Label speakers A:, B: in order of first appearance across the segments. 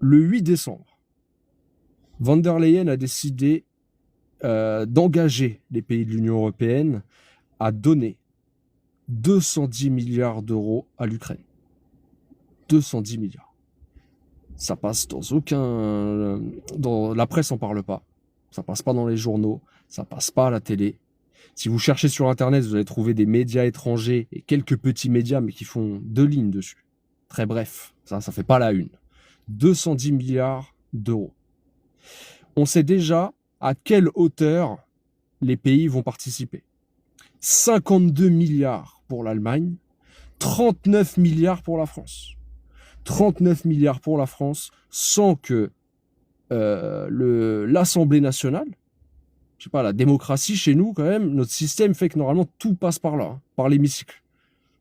A: Le 8 décembre, von der Leyen a décidé d'engager les pays de l'Union européenne à donner 210 milliards d'euros à l'Ukraine. 210 milliards. Ça passe dans aucun... Dans la presse, on parle pas. Ça passe pas dans les journaux. Ça passe pas à la télé. Si vous cherchez sur Internet, vous allez trouver des médias étrangers et quelques petits médias, mais qui font 2 lignes dessus. Très bref. Ça fait pas la une. 210 milliards d'euros. On sait déjà à quelle hauteur les pays vont participer. 52 milliards pour l'Allemagne, 39 milliards pour la France. 39 milliards pour la France sans que l'Assemblée nationale, je sais pas, la démocratie chez nous quand même, notre système fait que normalement tout passe par là, hein, par l'hémicycle.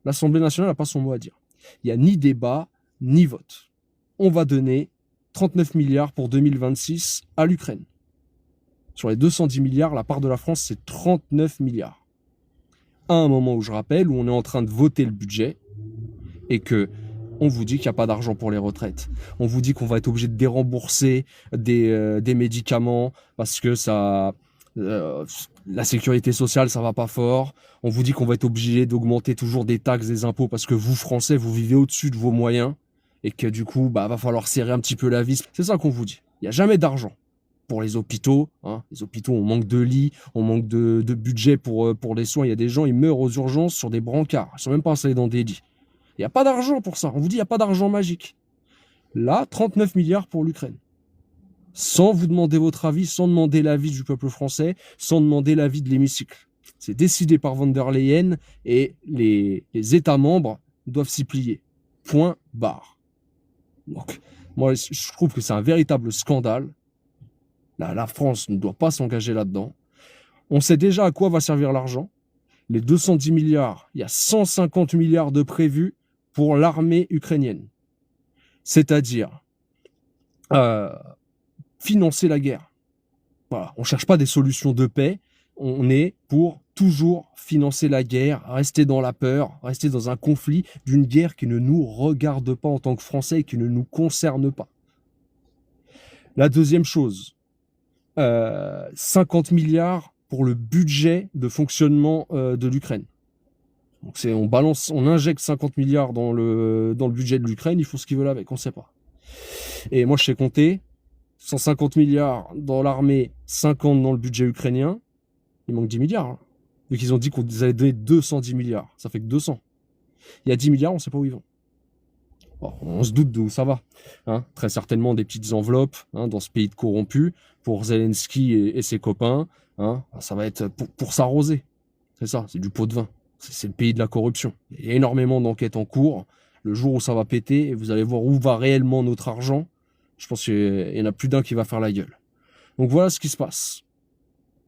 A: L'Assemblée nationale n'a pas son mot à dire. Il n'y a ni débat, ni vote. On va donner 39 milliards pour 2026 à l'Ukraine. Sur les 210 milliards, la part de la France, c'est 39 milliards. À un moment où je rappelle, où on est en train de voter le budget et que on vous dit qu'il n'y a pas d'argent pour les retraites. On vous dit qu'on va être obligé de dérembourser des médicaments parce que la sécurité sociale, ça va pas fort. On vous dit qu'on va être obligé d'augmenter toujours des taxes, des impôts parce que vous, Français, vous vivez au-dessus de vos moyens et que du coup, va falloir serrer un petit peu la vis. C'est ça qu'on vous dit. Il n'y a jamais d'argent pour les hôpitaux. Hein. Les hôpitaux, on manque de lits, on manque de budget pour les soins. Il y a des gens, ils meurent aux urgences sur des brancards. Ils sont même pas installés dans des lits. Il n'y a pas d'argent pour ça. On vous dit il n'y a pas d'argent magique. Là, 39 milliards pour l'Ukraine. Sans vous demander votre avis, sans demander l'avis du peuple français, sans demander l'avis de l'hémicycle. C'est décidé par von der Leyen et les États membres doivent s'y plier. Point barre. Donc, moi, je trouve que c'est un véritable scandale. La France ne doit pas s'engager là-dedans. On sait déjà à quoi va servir l'argent. Les 210 milliards, il y a 150 milliards de prévus pour l'armée ukrainienne. C'est-à-dire financer la guerre. Voilà. On ne cherche pas des solutions de paix. On est pour toujours financer la guerre, rester dans la peur, rester dans un conflit d'une guerre qui ne nous regarde pas en tant que Français et qui ne nous concerne pas. La deuxième chose, 50 milliards pour le budget de fonctionnement de l'Ukraine. Donc on injecte 50 milliards dans le budget de l'Ukraine, ils font ce qu'ils veulent avec, on ne sait pas. Et moi je sais compter, 150 milliards dans l'armée, 50 dans le budget ukrainien, il manque 10 milliards. Hein. Vu qu'ils ont dit qu'on allait donner 210 milliards, ça fait que 200. Il y a 10 milliards, on ne sait pas où ils vont. Bon, on se doute d'où ça va. Hein. Très certainement des petites enveloppes dans ce pays de corrompus pour Zelensky et ses copains. Hein. Ça va être pour s'arroser. C'est ça, c'est du pot de vin. C'est le pays de la corruption. Il y a énormément d'enquêtes en cours. Le jour où ça va péter, et vous allez voir où va réellement notre argent, je pense qu'il y en a plus d'un qui va faire la gueule. Donc voilà ce qui se passe.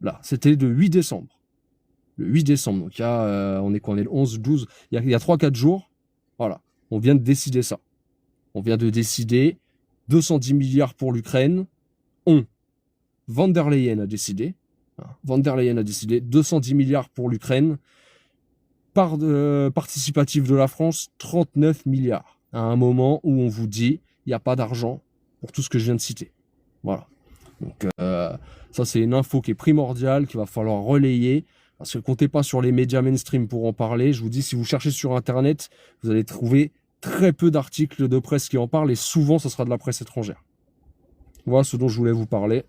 A: Là, c'était le 8 décembre. Le 8 décembre, donc on est le 11, 12, il y a 3-4 jours. Voilà, on vient de décider ça. On vient de décider 210 milliards pour l'Ukraine. Von der Leyen a décidé. Von der Leyen a décidé 210 milliards pour l'Ukraine. Part participative de la France, 39 milliards. À un moment où on vous dit, il n'y a pas d'argent pour tout ce que je viens de citer. Voilà. Donc ça, c'est une info qui est primordiale, qu'il va falloir relayer. Parce que comptez pas sur les médias mainstream pour en parler. Je vous dis, si vous cherchez sur Internet, vous allez trouver très peu d'articles de presse qui en parlent. Et souvent, ce sera de la presse étrangère. Voilà ce dont je voulais vous parler.